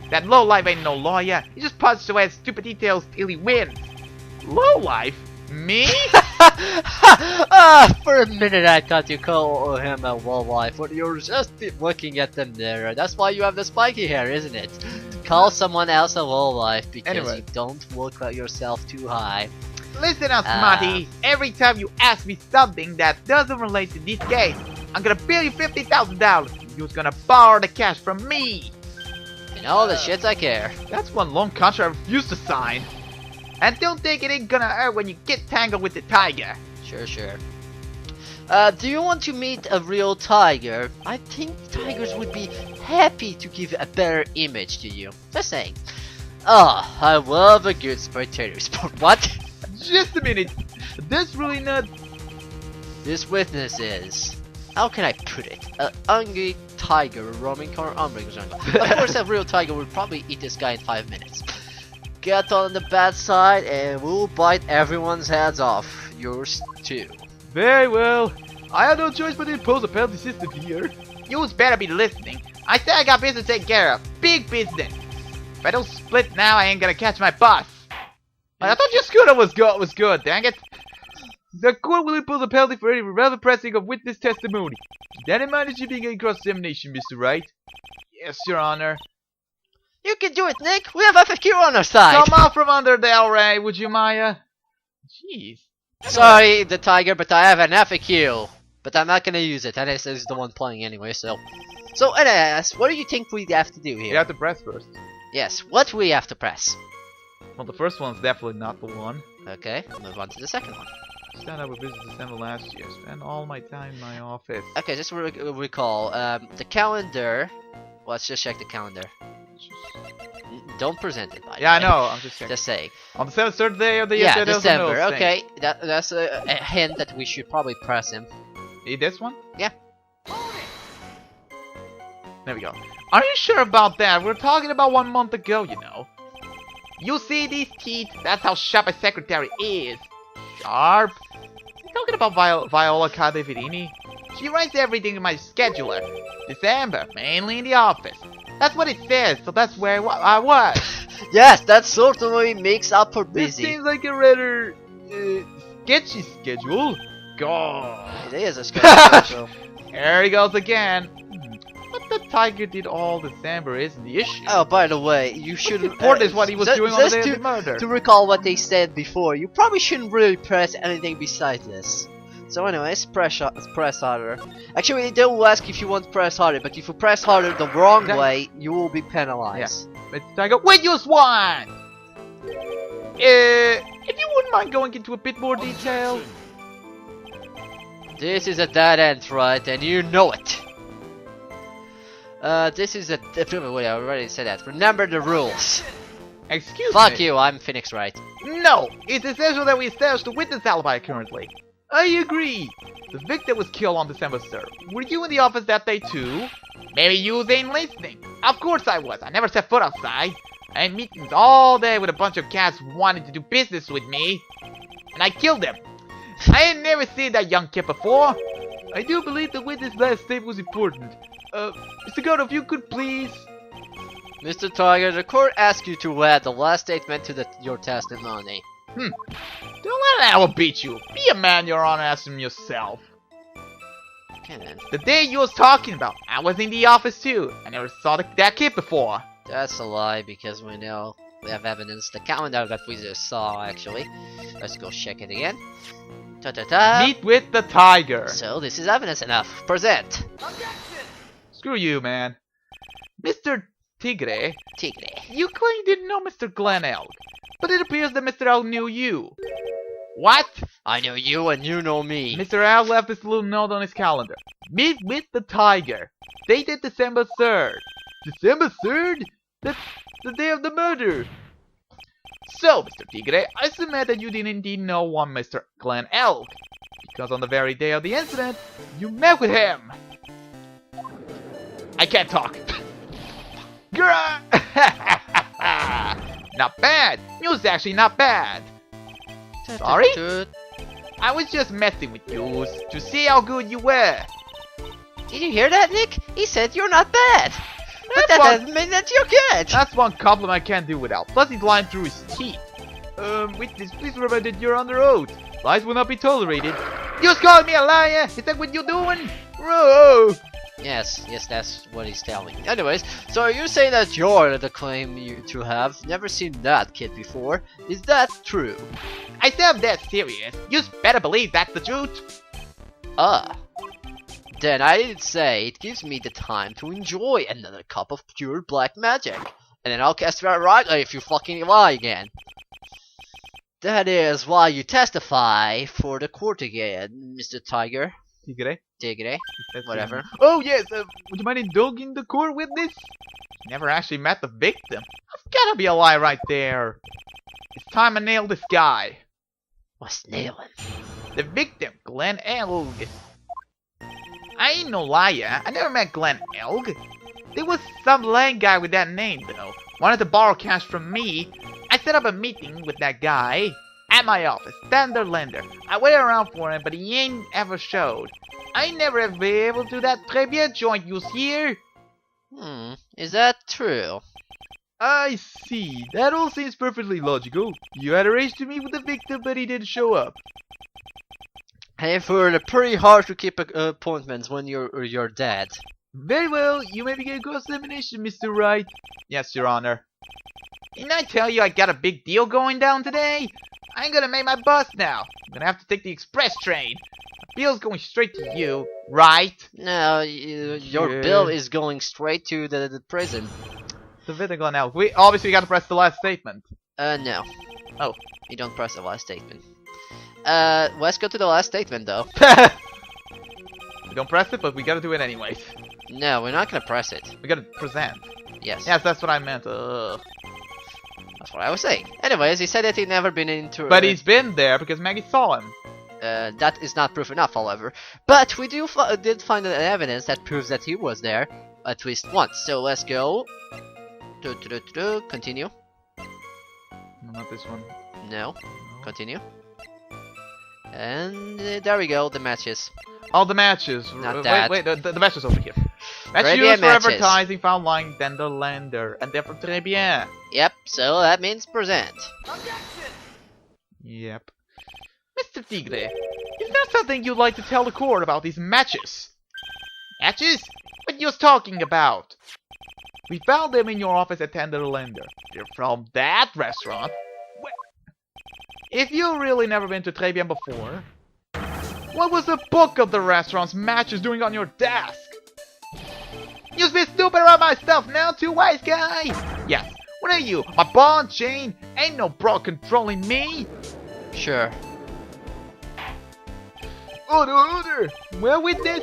That lowlife ain't no lawyer. He just punches away at stupid details till he wins. Lowlife? Me? For a minute I thought you called him a lowlife, but you're just looking at them there. That's why you have the spiky hair, isn't it? To call someone else a lowlife because you don't look at yourself too high. Listen up, Smarty. Every time you ask me something that doesn't relate to this case, I'm gonna bill you $50,000. You're gonna borrow the cash from me. And all the shit I care. That's one long contract I refuse to sign. And don't think it ain't gonna hurt when you get tangled with the tiger. Sure. Do you want to meet a real tiger? I think tigers would be happy to give a better image to you. Just saying. Oh, I love a good spectator sport. What? Just a minute. That's really not... This witness is... How can I put it? An hungry tiger roaming car umbering jungle. Of course, a real tiger would probably eat this guy in 5 minutes. Get on the bad side and we'll bite everyone's heads off. Yours too. Very well. I have no choice but to impose a penalty system here. You better be listening. I said I got business to take care of. Big business. If I don't split now, I ain't gonna catch my bus. I thought your scooter was good, dang it. The court will impose a penalty for any irrelevant pressing of witness testimony. Keep that in mind as you begin cross-examination, Mr. Wright. Yes, Your Honor. You can do it, Nick. We have FAQ on our side. Come out from under there, Ray, would you, Maya? Jeez. Sorry, the tiger, but I have an FAQ. But I'm not gonna use it, and this is the one playing anyway, so... So, NS, what do you think we have to do here? You have to press first. Yes, what we have to press? Well, the first one's definitely not the one. Okay, move on to the second one. Stand up with business December last year. Spend all my time in my office. Okay, just recall, the calendar... Let's just check the calendar. Don't present it, by the way. I know, I'm just checking. Just saying. On the 3rd day of the year, yeah, December, okay. That's a hint that we should probably press him. This one? Yeah. There we go. Are you sure about that? We're talking about 1 month ago, you know. You see these teeth? That's how sharp a secretary is. Sharp? You talking about Viola Cadaverini? She writes everything in my scheduler. December, mainly in the office. That's what it says, so that's where I was. Yes, that certainly makes up for busy. This seems like a rather sketchy schedule. God. It is a schedule. There he goes again. But the tiger did all December isn't the issue. Oh, by the way, you should report is what he was doing on the day of the murder. To recall what they said before, you probably shouldn't really press anything besides this. So anyways, press harder. Actually, they will ask if you want to press harder, but if you press harder the wrong way, you will be penalized. Yeah. Mr. Tiger, wait, you swan! If you wouldn't mind going into a bit more detail. This is a dead end, right? And you know it. This is a... Wait, I already said that. Remember the rules. Excuse me. Fuck you, I'm Phoenix Wright. No, it's essential that we establish the witness alibi currently. I agree. The victim was killed on December 3rd. Were you in the office that day too? Maybe you ain't listening. Of course I was. I never set foot outside. I had meetings all day with a bunch of cats wanting to do business with me. And I killed them. I had never seen that young kid before. I do believe the witness last statement was important. Mr. Goto, if you could please... Mr. Tiger, the court asks you to add the last statement to your testimony. Don't let an owl beat you. Be a man, Your Honor, ask him yourself. Okay then. The day you was talking about, I was in the office too. I never saw that kid before. That's a lie because we know we have evidence. The calendar that we just saw, actually. Let's go check it again. Ta-ta-ta. Meet with the tiger. So this is evidence enough. Present. Screw you, man. Mr. Tigre, Tigre. you claim you didn't know Mr. Glenn Elk, but it appears that Mr. Elk knew you. What? I know you and you know me. Mr. Elk left this little note on his calendar. Meet with the tiger. Dated December 3rd. December 3rd? That's the day of the murder. So, Mr. Tigre, I submit that you did indeed know one Mr. Glenn Elk, because on the very day of the incident, you met with him. I can't talk. Not bad. It was actually not bad. Sorry? I was just messing with you to see how good you were. Did you hear that, Nick? He said you're not bad. But that doesn't mean that you're good! That's one compliment I can't do without. Plus he's lying through his teeth. Witness, please remember that you're under oath. Lies will not be tolerated. You just called me a liar! Is that what you're doing? Whoa! Yes, that's what he's telling. Anyways, so are you saying that you're the claim you to have never seen that kid before? Is that true? I said I'm that serious. You just better believe that's the truth. Then I'd say it gives me the time to enjoy another cup of pure black magic. And then I'll cast that right if you fucking lie again. That is why you testify for the court again, Mr. Tiger. Tigre. Whatever. Oh yes, would you mind indulging the court witness? Never actually met the victim. That's gotta be a lie right there. It's time to nail this guy. What's nailing? The victim, Glenn Elg. I ain't no liar. I never met Glenn Elg. There was some lame guy with that name though. Wanted to borrow cash from me. I set up a meeting with that guy at my office, standard lender. I waited around for him, but he ain't ever showed. I never have been able to do that très bien joint you here. Is that true? I see. That all seems perfectly logical. You had arranged to meet with the victim, but he didn't show up. I've heard pretty hard to keep appointments when you're dead. Very well. You may begin cross-examination, Mr. Wright. Yes, Your Honor. Didn't I tell you I got a big deal going down today? I ain't gonna make my bus now. I'm gonna have to take the express train. The bill's going straight to you, right? No, your bill is going straight to the prison. The vinegar now. We obviously gotta press the last statement. No. Oh. You don't press the last statement. Let's go to the last statement though. We don't press it, but we gotta do it anyways. No, we're not gonna press it. We gotta present. Yes. Yes, that's what I meant. Ugh. That's what I was saying. Anyways, he said that he'd never been into. But he's been there because Maggie saw him. That is not proof enough, however. But we did find evidence that proves that he was there at least once. So let's go. Continue. No, not this one. No. Continue. And there we go. The matches. Oh, the matches. Not that. Wait, the matches over here. Match Très used bien for matches. advertising, found lying, then the lender, and therefore très bien. Yep. So that means present. Yep. Mr. Tigre, is there something you'd like to tell the court about these matches? Matches? What you're talking about? We found them in your office at Tender Lender. They're from that restaurant. If you've really never been to Très Bien before, what was the book of the restaurant's matches doing on your desk? You've been snooping around my stuff now too, wise guy? Yes. What are you, my ball and chain? Ain't no bro controlling me. Sure. Order! Well, witness,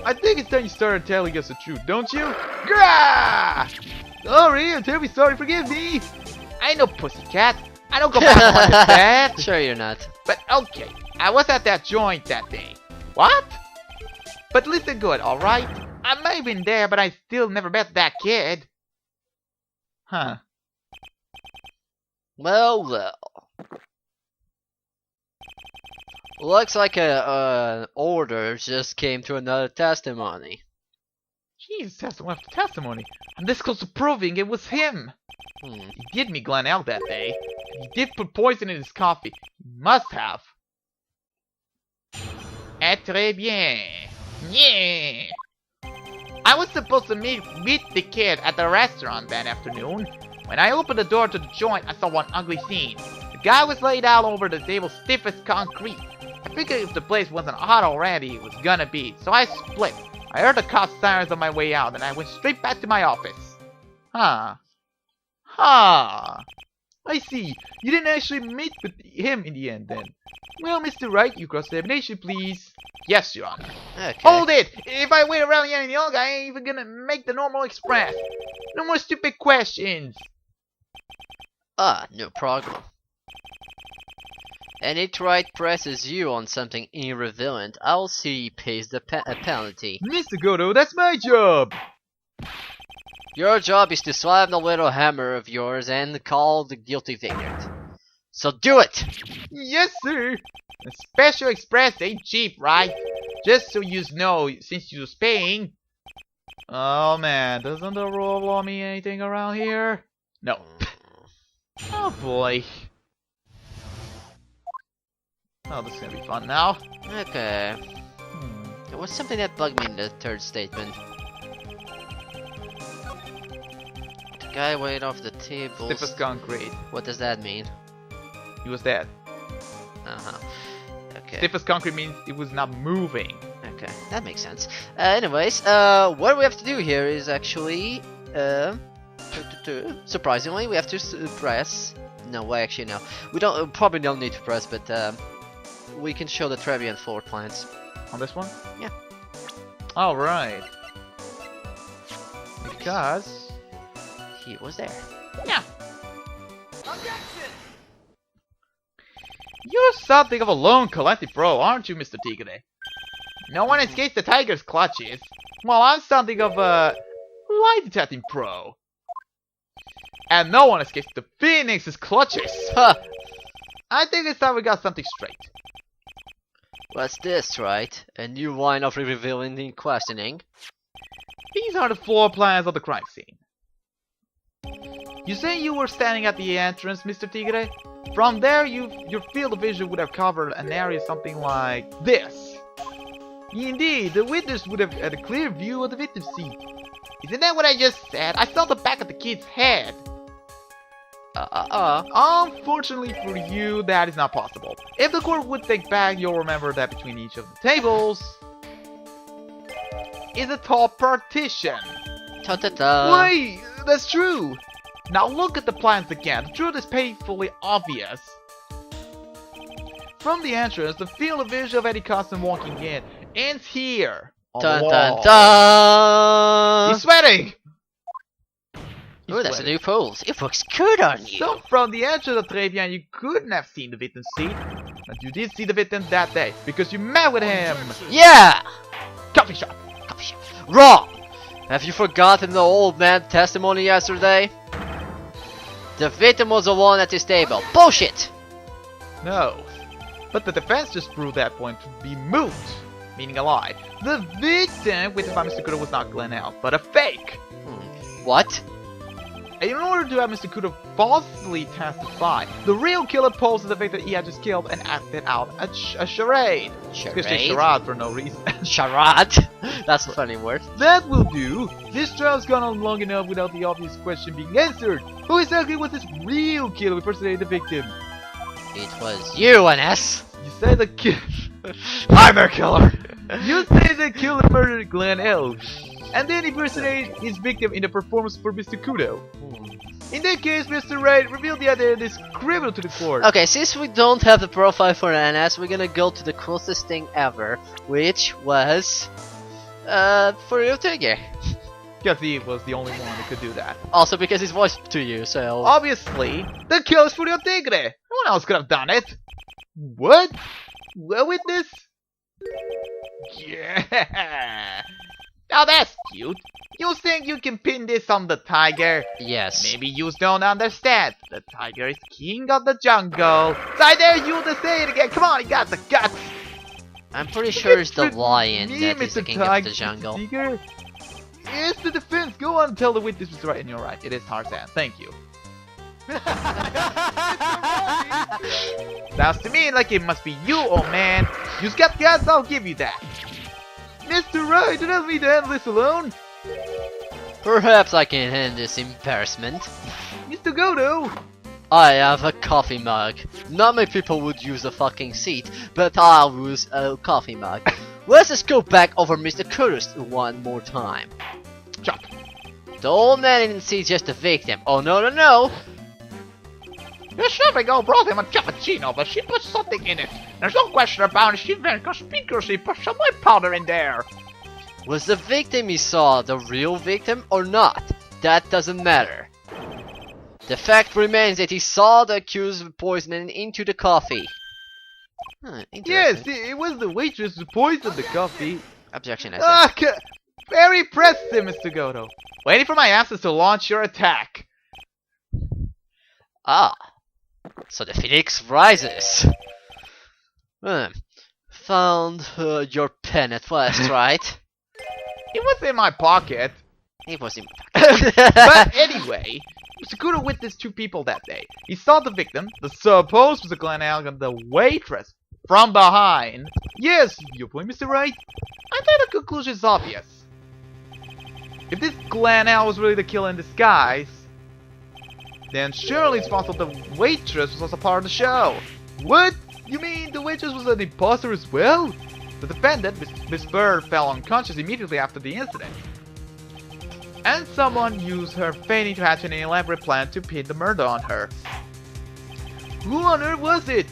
I think it's time you started telling us the truth, don't you? Grah! Sorry, I'm terribly sorry, forgive me. I ain't no pussycat. I don't go back on that. Sure you're not. But okay, I was at that joint that day. What? But listen good, alright? I may have been there, but I still never met that kid. Huh. Well. Looks like a order just came to another testimony. Jeez, testimony after testimony. I'm this close to proving it was him. He did meet Glenn L that day. He did put poison in his coffee. He must have. Très bien. Yeah. I was supposed to meet the kid at the restaurant that afternoon. When I opened the door to the joint, I saw one ugly scene. The guy was laid out over the table stiff as concrete. I figured if the place wasn't hot already, it was gonna be, so I split. I heard the cop sirens on my way out, and I went straight back to my office. Huh. I see. You didn't actually meet with him in the end, then. Well, Mr. Wright, you cross-examination, please. Yes, Your Honor. Okay. Hold it! If I wait around here any longer, I ain't even gonna make the normal express. No more stupid questions. No problem. And it right presses you on something irrelevant, I'll see he pays the penalty. Mr. Godo, that's my job! Your job is to slam the little hammer of yours and call the guilty verdict. So do it! Yes, sir! A special express ain't cheap, right? Just so you know, since you're paying. Oh man, doesn't the rule law mean anything around here? No. Oh boy. Oh, this is gonna be fun now. Okay. There was something that bugged me in the third statement. The guy went off the table. Stiff as concrete. What does that mean? He was dead. Okay. Stiff as concrete means it was not moving. Okay, that makes sense. Anyways, what we have to do here is actually, surprisingly, we have to press. No, actually no. We probably don't need to press, but we can show the Trevian floor plans. On this one? Yeah. Alright. Because he was there. Yeah. You're something of a lone collective pro, aren't you, Mr. Tigre? No one escapes the tiger's clutches. Well, I'm something of a lie detecting pro. And no one escapes the phoenix's clutches. Huh. I think it's time we got something straight. What's this, right? A new line of revealing and questioning. These are the floor plans of the crime scene. You say you were standing at the entrance, Mr. Tigre? From there, your field of vision would have covered an area something like this. Indeed, the witness would have had a clear view of the victim's seat. Isn't that what I just said? I saw the back of the kid's head. Unfortunately for you, that is not possible. If the court would think back, you'll remember that between each of the tables is a tall partition. Ta-ta-ta. Wait, that's true. Now look at the plans again. The truth is painfully obvious. From the entrance, the field of vision of any custom walking in ends here. On Dun the dun wall. dun! He's sweating! Ooh, that's a new pose. It looks good on you. So from the entrance of Trevian, you couldn't have seen the victim's seat. But you did see the victim that day, because you met with him. Yeah! Coffee shop. Coffee shop. Wrong! Have you forgotten the old man's testimony yesterday? The victim was the one at his table. Bullshit! No. But the defense just proved that point to be moot, meaning a lie. The victim witnessed by Mr. Kudo was not Glenn L, but a fake. What? In order to have Mr. Kudo falsely testify, the real killer posed as the victim he had just killed and acted out a charade. Because they charade for no reason. Charade? That's a funny word. That will do. This trial's gone on long enough without the obvious question being answered. Who exactly was this real killer who impersonated the victim? It was you, NS. You say the killer. I'm a killer. You say the killer murdered Glenn L. And then impersonated his victim in the performance for Mr. Kudo. In that case, Mr. Wright revealed the identity criminal to the court. Okay, since we don't have the profile for NS, we're gonna go to the closest thing ever, which was for real Tigre. Because he was the only one that could do that. Also because he's voiced to you, so Obviously, the kill is Furio Tigre. No one else could have done it. What? A witness? Yeah. Now that's cute. You think you can pin this on the tiger? yes. Maybe you don't understand. The tiger is king of the jungle. So I dare you to say it again. Come on, you got the guts. I'm pretty sure it's the lion Me, that is the Mr. king of the jungle. Tiger. It's the defense. Go on and tell the witness was right, and you're right. It is Tarzan. Thank you. Sounds to me like it must be you, old man. You've got guts, I'll give you that. Mr. Wright, do not mean to handle this alone. Perhaps I can handle this embarrassment. Mr. Godo. I have a coffee mug. Not many people would use a fucking seat, but I'll use a coffee mug. Let's just go back over Mr. Curtis one more time. Chop. The old man didn't see just the victim. Oh no no no! The serving girl brought him a cappuccino, but she put something in it. There's no question about it. She very conspicuously put some white powder in there. Was the victim he saw the real victim or not? That doesn't matter. The fact remains that he saw the accused poisoning into the coffee. Yes, Interesting. it was the waitress who poisoned the coffee. Objection, I said. Very impressive, Mr. Godo. Waiting for my answers to launch your attack. Ah. So the phoenix rises. Found your pen at last, right? It was in my pocket. It was in But anyway, Mr. Kudo witnessed two people that day. He saw the victim, the supposed Mr. Glenn Allen, and the waitress from behind. Yes, your point, Mr. Wright. I think the conclusion is obvious. If this Glenn Allen was really the killer in disguise, then surely it's possible the waitress was also part of the show. What? You mean the waitress was an imposter as well? The defendant, Miss Bird, fell unconscious immediately after the incident. And someone used her fainting to hatch an elaborate plan to pin the murder on her. Who on earth was it?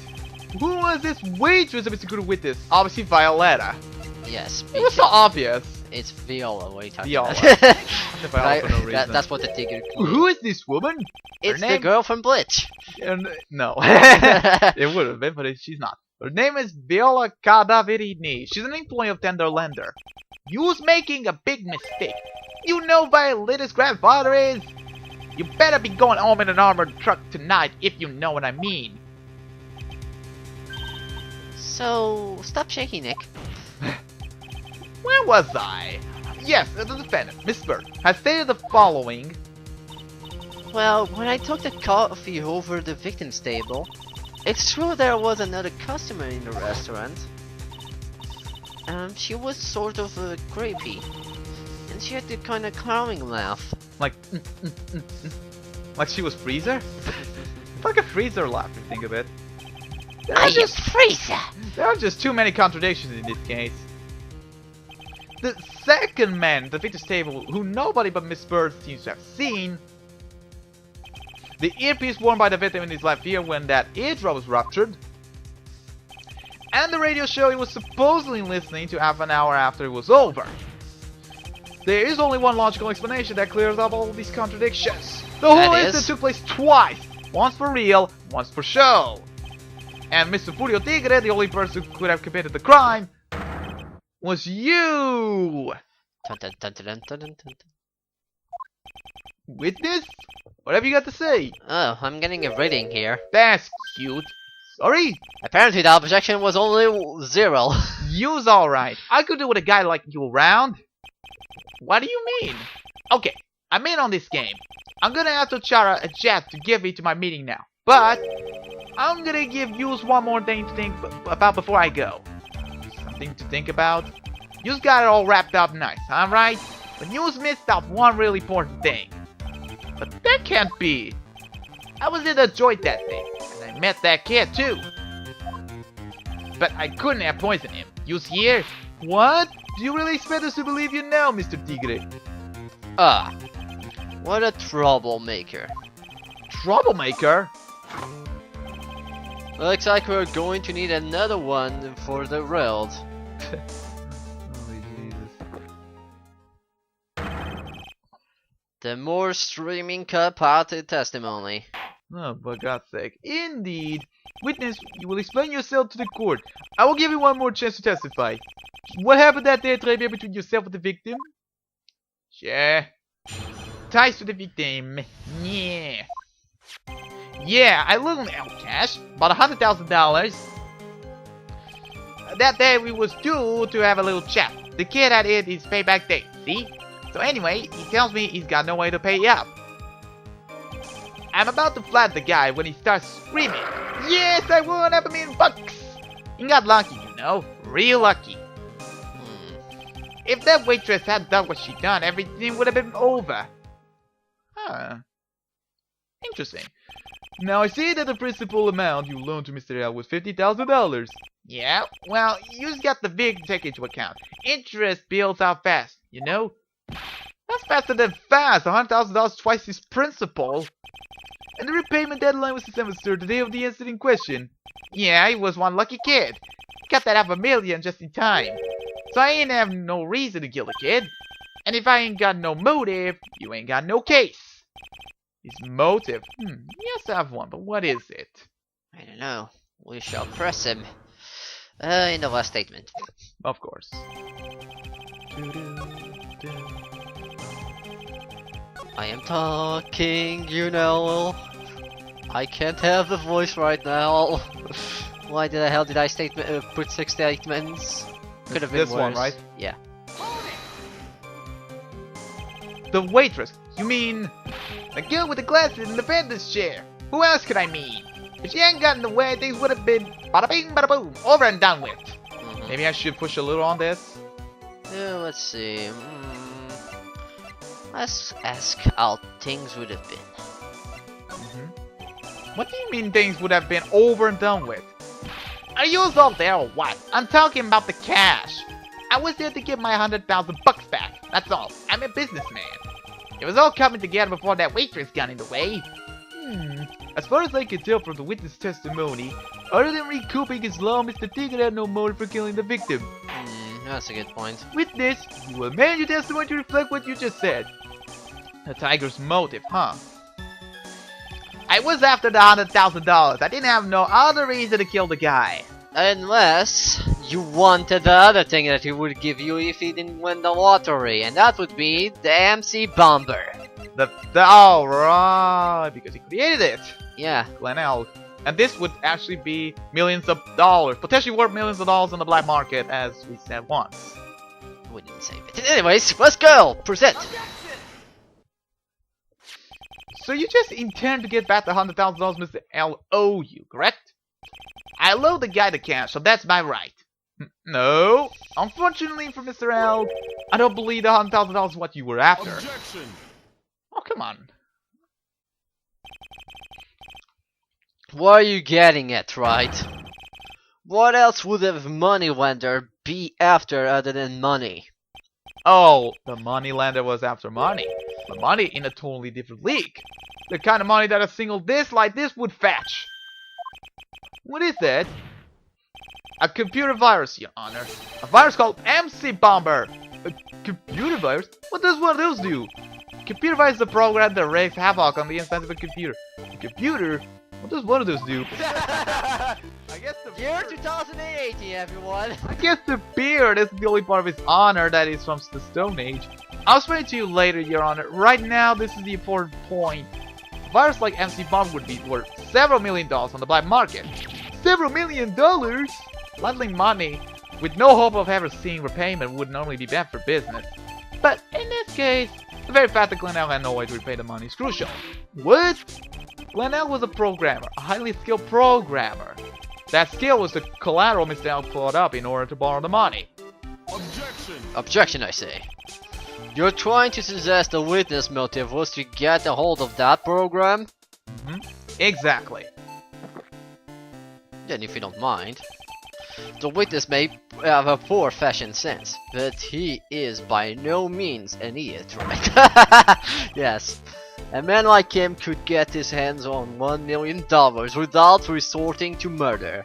Who was this waitress that Mr. Kudo witnessed? Obviously Violetta. Yes. It was so obvious. It's Viola. What are you talking Viola. about? Viola for no reason. That's what the digger. Who is this woman? It's the girl from Bleach. No. It would have been, but she's not. Her name is Viola Cadaverini. She's an employee of Tenderlander. You's making a big mistake. You know Violetta's grandfather is? You better be going home in an armored truck tonight, if you know what I mean. So, stop shaking, Nick. Where was I? Yes, the defendant, Miss Bird, has stated the following. Well, when I took the coffee over the victim's table, it's true there was another customer in the restaurant. She was sort of creepy. And she had the kind of clowning laugh. Like, like she was Freezer? Like a Freezer laugh, if you think of it. Freezer! There are just too many contradictions in this case. The second man at the victim's table, who nobody but Miss Bird seems to have seen, the earpiece worn by the victim in his left ear when that eardrum was ruptured, and the radio show he was supposedly listening to half an hour after it was over. There is only one logical explanation that clears up all of these contradictions. The whole incident took place twice. Once for real, once for show. And Mr. Furio Tigre, the only person who could have committed the crime, was you! Dun, dun, dun, dun, dun, dun, dun, dun. Witness? Whatever you got to say? Oh, I'm getting a rating here. That's cute. Sorry? Apparently the objection was only 0. You's alright. I could do with a guy like you around. What do you mean? Okay, I'm in on this game. I'm gonna have to charter a jet to give me to my meeting now. But I'm gonna give yous one more thing to think about before I go. Something to think about? Yous got it all wrapped up nice, alright? But yous missed out one really important thing. But that can't be. I was in the joint that day, and I met that kid too. But I couldn't have poisoned him. Yous here? What? Do you really expect us to believe you now, Mr. Tigre? Ah, what a troublemaker. Troublemaker? Looks like we're going to need another one for the road. Holy Jesus. The more streaming cut part of testimony. Oh, for God's sake. Indeed. Witness, you will explain yourself to the court. I will give you one more chance to testify. What happened that day at Trevia between yourself and the victim? Sure. Ties to the victim. Yeah. Yeah, I loaned out cash. About $100,000. That day we was due to have a little chat. The kid had hit his payback date, see? So anyway, he tells me he's got no way to pay up. I'm about to flat the guy when he starts screaming. Yes, I won $500,000 million. He got lucky, you know. Real lucky. If that waitress had done what she done, everything would have been over. Huh. Interesting. Now I see that the principal amount you loaned to Mr. L was $50,000. Yeah, well, you just got the big take into account. Interest builds out fast, you know? That's faster than fast. $100,000 twice his principal. And the repayment deadline was December 3rd, the day of the incident in question. Yeah, he was one lucky kid. Got that $500,000 just in time. So I ain't have no reason to kill the kid. And if I ain't got no motive, you ain't got no case. His motive? Yes, I have one, but what is it? I don't know. We shall press him. In the last statement. Of course. I am talking, you know. I can't have the voice right now. Why the hell did I put 6 statements? Could have been this worse. one, right? Yeah. The waitress. You mean the girl with the glasses in the vendor's chair? Who else could I mean? If she hadn't gotten in the way, things would have been bada bing, bada boom, over and done with. Maybe I should push a little on this. Let's see. Let's ask how things would have been. What do you mean things would have been over and done with? Are you all there or what? I'm talking about the cash. I was there to get my 100,000 bucks back. That's all. I'm a businessman. It was all coming together before that waitress got in the way. As far as I can tell from the witness testimony, other than recouping his loan, Mr. Tigger had no motive for killing the victim. That's a good point. Witness, you will amend your testimony to reflect what you just said. The tiger's motive, huh? I was after the $100,000. I didn't have no other reason to kill the guy. Unless you wanted the other thing that he would give you if he didn't win the lottery, and that would be the MC Bomber. Oh, right, because he created it. Yeah. Glenelg. And this would actually be millions of dollars, potentially worth millions of dollars on the black market, as we said once. We didn't say it. Anyways, let's go! Present! So you just intend to get back the $100,000 Mr. L owe you, correct? I owe the guy the cash, so that's my right. No, unfortunately for Mr. L, I don't believe the $100,000 is what you were after. Objection. Oh, come on. What are you getting at, right? What else would a moneylender be after other than money? Oh, the moneylender was after money. But money in a totally different league. The kind of money that a single disc like this would fetch. What is it? A computer virus, Your Honor. A virus called MC Bomber. A computer virus? What does one of those do? Computer virus is a program that wreaks havoc on the inside of a computer. A computer? What does one of those do? I guess the Year 2080, everyone! I guess the beard is the only part of his honor that is from the Stone Age. I'll explain it to you later, Your Honor. Right now, this is the important point. A virus like MC Bomb would be worth several $1 million on the black market. Several $1 million? Landing money with no hope of ever seeing repayment would normally be bad for business. But in this case, the very fact that Glenelg had no way to repay the money is crucial. What? Glenelg was a programmer, a highly skilled programmer. That skill was the collateral Mr. L put up in order to borrow the money. Objection. Objection, I say. You're trying to suggest the witness motive was to get a hold of that program? Exactly. Then if you don't mind. The witness may have a poor fashion sense, but he is by no means an idiot, right? Yes. A man like him could get his hands on $1 million without resorting to murder.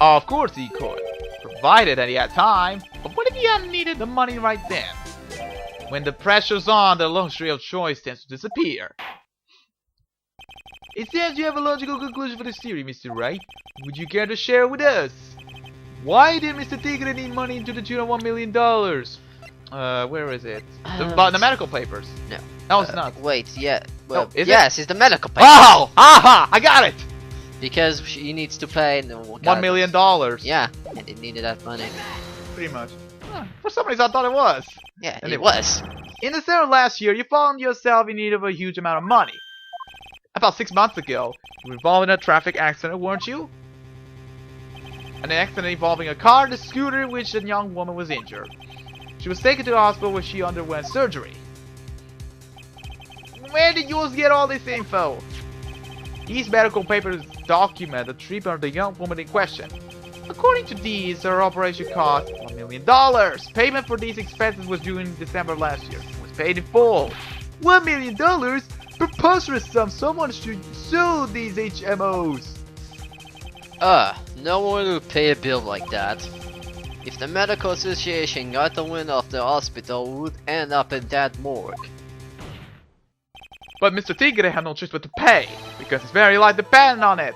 Of course he could, provided that he had time. But what if he hadn't needed the money right then? When the pressure's on, the luxury of choice tends to disappear. It seems you have a logical conclusion for this theory, Mr. Wright. Would you care to share with us? Why did Mr. Tigger need money into the tune of $1 million? Where is it? The medical papers. No. No, it's not. Wait, yeah. Well, No, is yes, it's the medical papers. Oh! Aha! I got it! Because he needs to pay $1 million. Yeah, and he needed that money. Pretty much. Huh, for some reason I thought it was. Yeah, And it it was. In December last year, you found yourself in need of a huge amount of money. About 6 months ago, you were involved in a traffic accident, weren't you? An accident involving a car and a scooter in which a young woman was injured. She was taken to the hospital where she underwent surgery. Where did you get all this info? These medical papers document the treatment of the young woman in question. According to these, her operation cost $1 million. Payment for these expenses was due in December last year. It was paid in full. $1 million? Preposterous sum. Someone should sue these HMOs. No one would pay a bill like that. If the medical association got the wind of the hospital, we would end up in that morgue. But Mr. Tigre had no choice but to pay, because his very life depended on it.